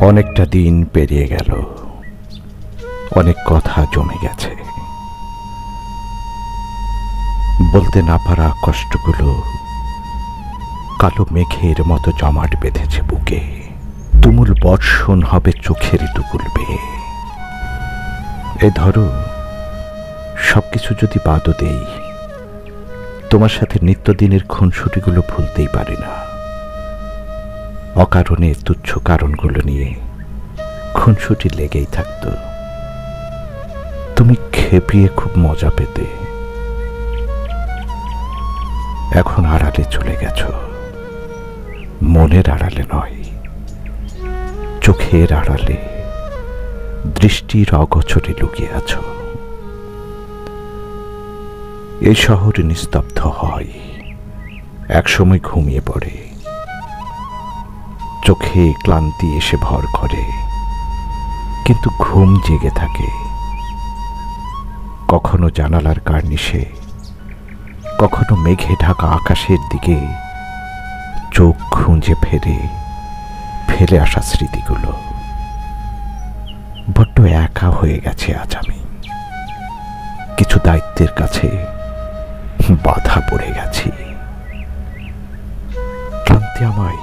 অনেকটা দিন পেরিয়ে গেল, অনেক কথা জমে গেছে। বলতে না পারা কষ্টগুলো কালো মেঘের মতো জমাট বেঁধেছে বুকে। তুমুল বর্ষণ হবে চোখের টুকুল বেয়ে। এ ধরো, সবকিছু যদি বাদও দেই, তোমার সাথে নিত্যদিনের খুনসুটিগুলো ভুলতেই পারি না। অকারণে তুচ্ছ কারণগুলো নিয়ে খুনসুটি লেগেই থাকতো। তুমি খেপিয়ে খুব মজা পেতে। এখন আড়ালে চলে গেছো, মনের আড়ালে নয়, চোখের আড়ালে, দৃষ্টির অগোচরে লুকিয়ে আছো। এই শহর নিস্তব্ধ হয়, একসময় ঘুমিয়ে পড়ে, চোখে ক্লান্তি এসে ভর করে, কিন্তু ঘুম জেগে থাকে। কখনো জানালার কার্নিশে, কখনো মেঘে ঢাকা আকাশের দিকে চোখ খুঁজে ফেলে আসা স্মৃতিগুলো। বড্ড একা হয়ে গেছে আজ আমি। কিছু দায়িত্বের কাছে বাধা পড়ে গেছি। ক্লান্তি আমায়